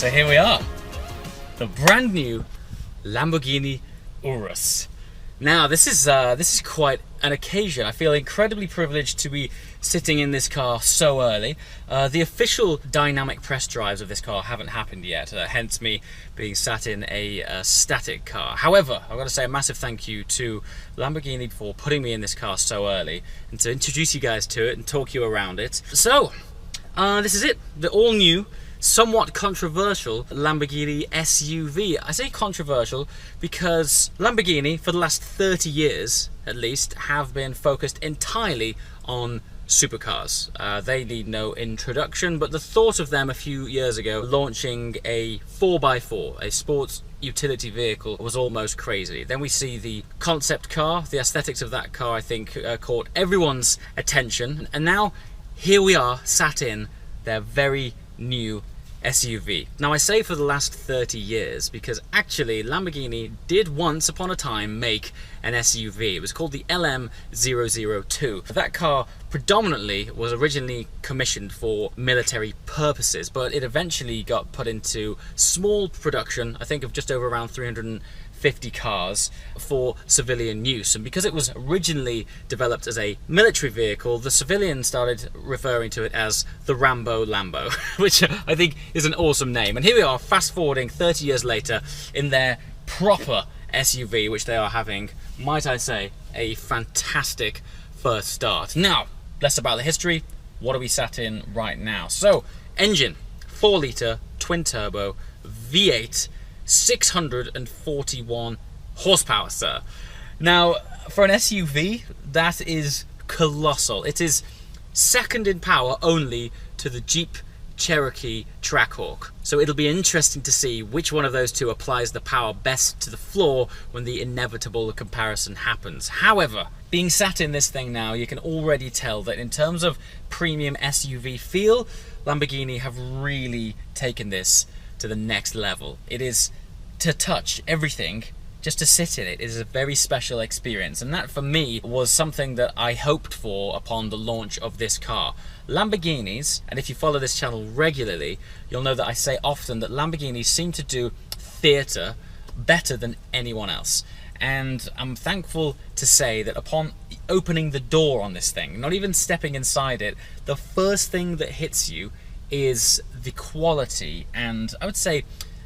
So here we are, the brand new Lamborghini Urus. Now this is quite an occasion. I feel incredibly privileged to be sitting in this car so early. The official dynamic press drives of this car haven't happened yet, hence me being sat in a static car. However, I've got to say a massive thank you to Lamborghini for putting me in this car so early and to introduce you guys to it and talk you around it. So, this is it, the all-new, somewhat controversial Lamborghini SUV. I say controversial because Lamborghini, for the last 30 years at least, have been focused entirely on supercars. They need no introduction, but the thought of them a few years ago launching a 4x4, a sports utility vehicle, was almost crazy. Then we see the concept car. The aesthetics of that car, I think, caught everyone's attention, and now here we are sat in their very new SUV. Now I say for the last 30 years because actually Lamborghini did once upon a time make an SUV. It was called the LM002. That car predominantly was originally commissioned for military purposes, but it eventually got put into small production, I think of just over around 350 cars for civilian use. And because it was originally developed as a military vehicle, the civilians started referring to it as the Rambo Lambo, which I think is an awesome name. And here we are, fast forwarding 30 years later in their proper SUV, which they are having, might I say, a fantastic first start. Now, less about the history. What are we sat in right now? So, engine, 4-litre, twin-turbo, V8, 641 horsepower, sir. Now, for an SUV, that is colossal. It is second in power only to the Jeep Cherokee Trackhawk. So it'll be interesting to see which one of those two applies the power best to the floor when the inevitable comparison happens. However, being sat in this thing now, you can already tell that in terms of premium SUV feel, Lamborghini have really taken this to the next level. It is to touch everything, just to sit in it is a very special experience, and that for me was something that I hoped for upon the launch of this car. Lamborghinis, and if you follow this channel regularly, you'll know that I say often that Lamborghinis seem to do theatre better than anyone else. And I'm thankful to say that upon opening the door on this thing, not even stepping inside it, the first thing that hits you is the quality and I would say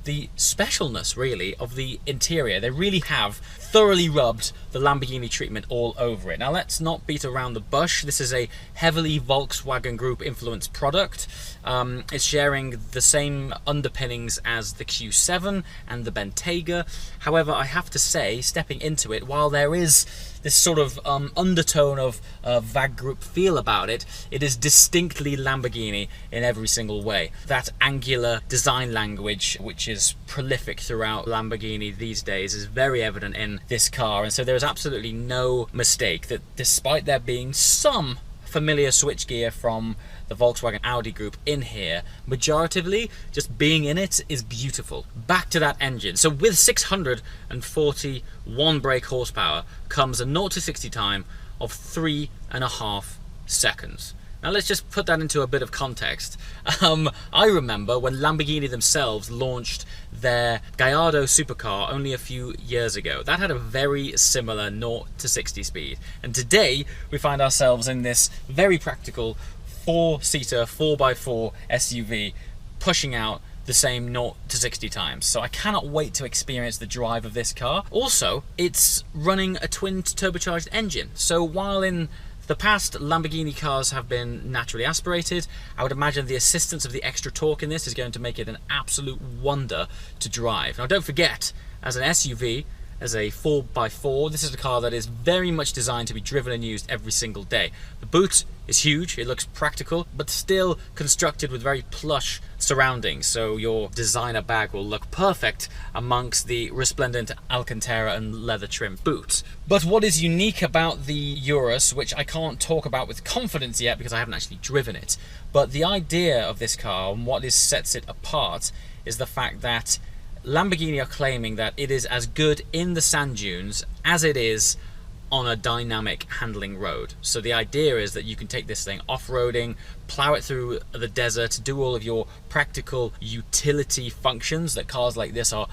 the specialness really of the interior. They really have thoroughly rubbed the Lamborghini treatment all over it. Now let's not beat around the bush. This is a heavily Volkswagen Group influenced product. It's sharing the same underpinnings as the Q7 and the Bentayga. However, I have to say, stepping into it, while there is this sort of undertone of VAG Group feel about it, it is distinctly Lamborghini in every single way. That angular design language, which is prolific throughout Lamborghini these days, is very evident in this car, and so there is absolutely no mistake that despite there being some familiar switchgear from the Volkswagen Audi group in here, majoritively just being in it is beautiful. Back to that engine. So with 641 brake horsepower comes a 0 to 60 time of 3.5 seconds. Now let's just put that into a bit of context. I remember when Lamborghini themselves launched their Gallardo supercar only a few years ago. That had a very similar 0 to 60 speed. And today we find ourselves in this very practical 4-seater 4x4 SUV pushing out the same 0 to 60 times. So I cannot wait to experience the drive of this car. Also, it's running a twin turbocharged engine. So while in the past Lamborghini cars have been naturally aspirated, I would imagine the assistance of the extra torque in this is going to make it an absolute wonder to drive. Now don't forget, as an SUV, as a 4x4, this is a car that is very much designed to be driven and used every single day. The boot is huge, it looks practical, but still constructed with very plush surroundings, so your designer bag will look perfect amongst the resplendent Alcantara and leather trim boot. But what is unique about the Urus, which I can't talk about with confidence yet because I haven't actually driven it, but the idea of this car and what sets it apart is the fact that Lamborghini are claiming that it is as good in the sand dunes as it is on a dynamic handling road. So the idea is that you can take this thing off-roading, plow it through the desert, do all of your practical utility functions that cars like this are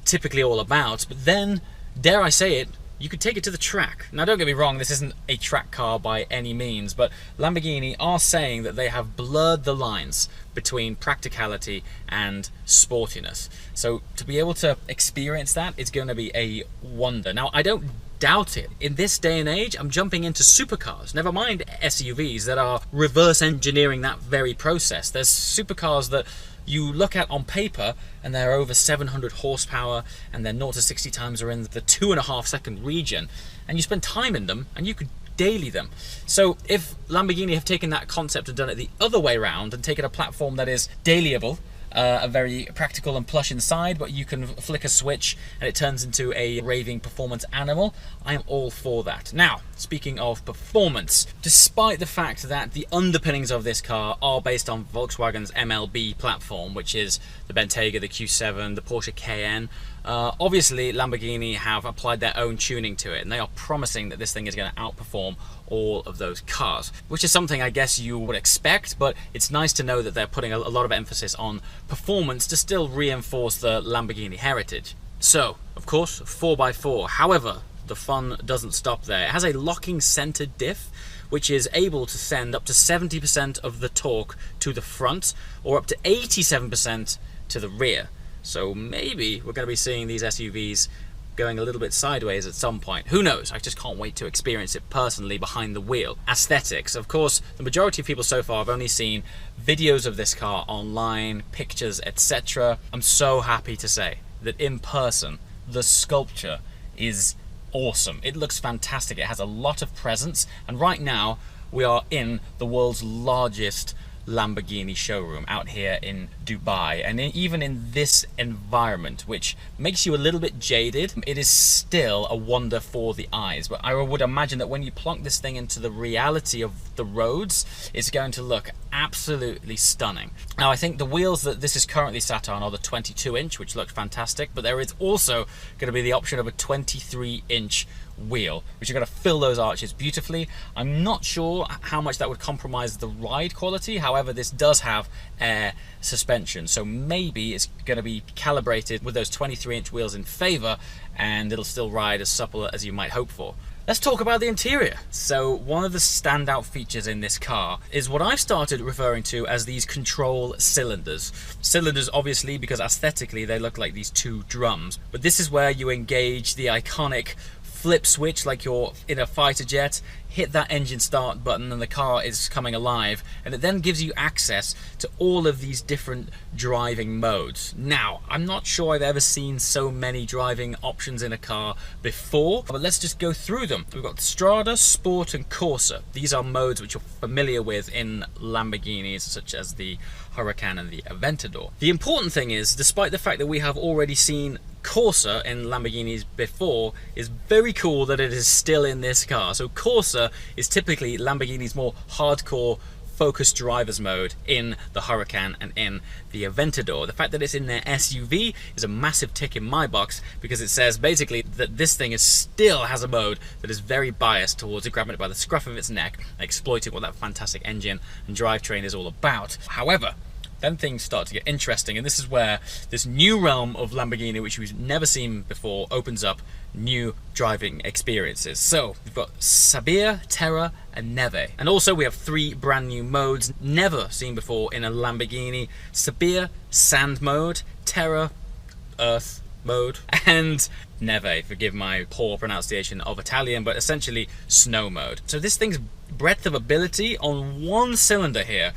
typically all about, but then, dare I say it, you could take it to the track. Now don't get me wrong, this isn't a track car by any means, but Lamborghini are saying that they have blurred the lines between practicality and sportiness. So to be able to experience that, it's going to be a wonder. Now I don't doubt it. In this day and age, I'm jumping into supercars, never mind SUVs, that are reverse engineering that very process. There's supercars that you look at on paper and they're over 700 horsepower and their 0 to 60 times are in the 2.5 second region, and you spend time in them and you could daily them. So if Lamborghini have taken that concept and done it the other way around and taken a platform that is dailyable, a very practical and plush inside, but you can flick a switch and it turns into a raving performance animal, I am all for that. Now, speaking of performance, despite the fact that the underpinnings of this car are based on Volkswagen's MLB platform, which is the Bentayga, the Q7, the Porsche Cayenne, obviously Lamborghini have applied their own tuning to it, and they are promising that this thing is going to outperform all of those cars, which is something I guess you would expect, but it's nice to know that they're putting a lot of emphasis on performance to still reinforce the Lamborghini heritage. So, of course, 4x4. However, the fun doesn't stop there. It has a locking center diff, which is able to send up to 70% of the torque to the front, or up to 87% to the rear. So maybe we're going to be seeing these SUVs going a little bit sideways at some point. Who knows? I just can't wait to experience it personally behind the wheel. Aesthetics. Of course, the majority of people so far have only seen videos of this car online, pictures, etc. I'm so happy to say that in person, the sculpture is awesome. It looks fantastic. It has a lot of presence, and right now we are in the world's largest Lamborghini showroom out here in Dubai, and even in this environment, which makes you a little bit jaded, it is still a wonder for the eyes. But I would imagine that when you plonk this thing into the reality of the roads, it's going to look absolutely stunning. Now I think the wheels that this is currently sat on are the 22-inch, which looks fantastic, but there is also going to be the option of a 23-inch wheel, which are going to fill those arches beautifully. I'm not sure how much that would compromise the ride quality. However, this does have air suspension, so maybe it's going to be calibrated with those 23-inch wheels in favor, and it'll still ride as supple as you might hope for. Let's talk about the interior. So one of the standout features in this car is what I've started referring to as these control cylinders. Cylinders obviously because aesthetically they look like these two drums, but this is where you engage the iconic flip switch like you're in a fighter jet, hit that engine start button and the car is coming alive, and it then gives you access to all of these different driving modes. Now, I'm not sure I've ever seen so many driving options in a car before, but let's just go through them. We've got Strada, Sport and Corsa. These are modes which you're familiar with in Lamborghinis such as the Huracan and the Aventador. The important thing is, despite the fact that we have already seen Corsa in Lamborghinis before, is very cool that it is still in this car. So Corsa is typically Lamborghini's more hardcore focused driver's mode in the Huracan and in the Aventador. The fact that it's in their SUV is a massive tick in my box, because it says basically that this thing still has a mode that is very biased towards grabbing it by the scruff of its neck and exploiting what that fantastic engine and drivetrain is all about. However, then things start to get interesting, and this is where this new realm of Lamborghini, which we've never seen before, opens up new driving experiences. So we've got Sabir, Terra and Neve, and also we have 3 brand new modes never seen before in a Lamborghini. Sabir, sand mode; Terra, earth mode; and Neve, forgive my poor pronunciation of Italian, but essentially snow mode. So this thing's breadth of ability on one cylinder here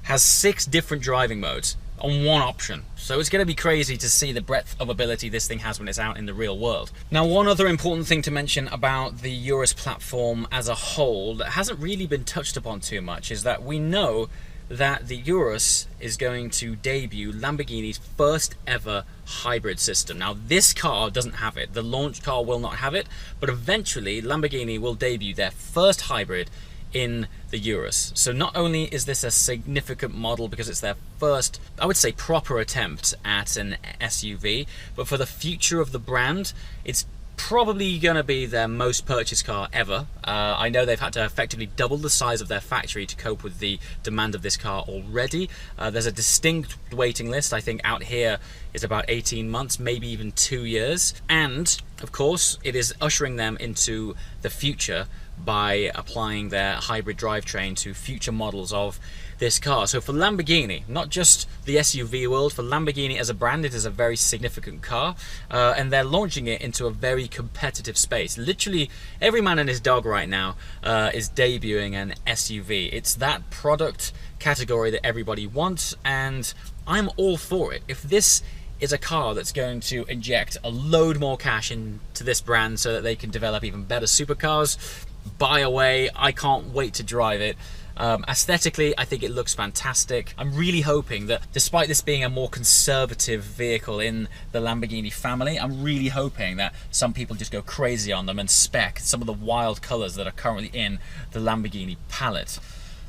has 6 different driving modes on one option. So it's going to be crazy to see the breadth of ability this thing has when it's out in the real world. Now, one other important thing to mention about the Urus platform as a whole that hasn't really been touched upon too much is that we know that the Urus is going to debut Lamborghini's first ever hybrid system. Now, this car doesn't have it. The launch car will not have it, but eventually Lamborghini will debut their first hybrid in the Urus. So not only is this a significant model because it's their first, I would say, proper attempt at an SUV, but for the future of the brand, it's probably going to be their most purchased car ever. I know they've had to effectively double the size of their factory to cope with the demand of this car already. There's a distinct waiting list. I think out here is about 18 months, maybe even 2 years. And of course, it is ushering them into the future by applying their hybrid drivetrain to future models of this car. So for Lamborghini, not just the SUV world, for Lamborghini as a brand, it is a very significant car, and they're launching it into a very competitive space. Literally every man and his dog right now is debuting an SUV. It's that product category that everybody wants, and I'm all for it. If this is a car that's going to inject a load more cash into this brand so that they can develop even better supercars, buy away. I can't wait to drive it. Aesthetically, I think it looks fantastic. I'm really hoping that despite this being a more conservative vehicle in the Lamborghini family, I'm really hoping that some people just go crazy on them and spec some of the wild colors that are currently in the Lamborghini palette.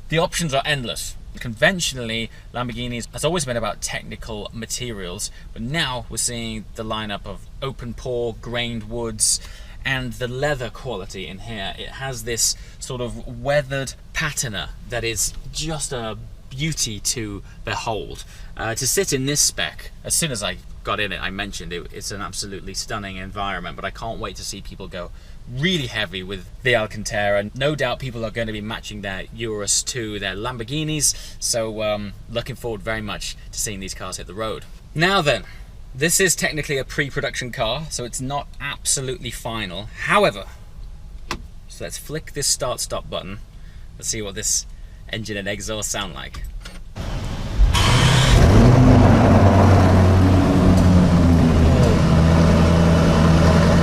The options are endless. Conventionally, Lamborghini has always been about technical materials, but now we're seeing the lineup of open pore, grained woods, and the leather quality in here. It has this sort of weathered patina that is just a beauty to behold. To sit in this spec, as soon as I got in it, I mentioned it's an absolutely stunning environment, but I can't wait to see people go really heavy with the Alcantara. No doubt people are going to be matching their Urus to their Lamborghinis, so looking forward very much to seeing these cars hit the road. Now then, this is technically a pre-production car, so it's not absolutely final. However, so let's flick this start-stop button. Let's see what this engine and exhaust sound like.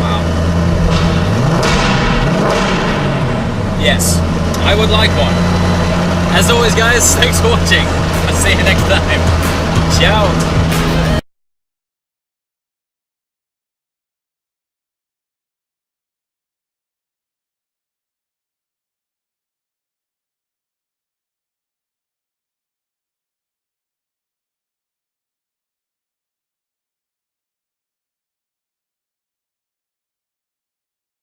Wow. Yes, I would like one. As always, guys, thanks for watching. I'll see you next time. Ciao.